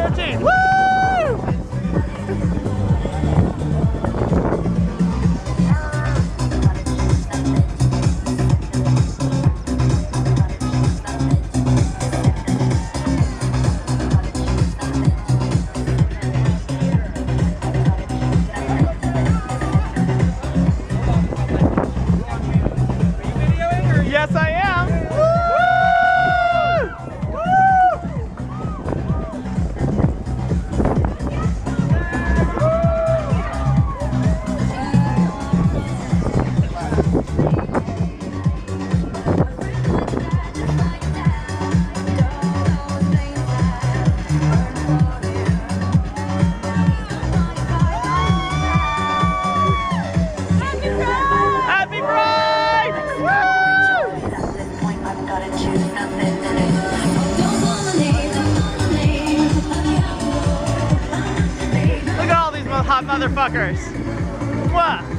13. Woo! Yes, I am. Woo! Happy Pride! Woo! Look at all these hot motherfuckers. What?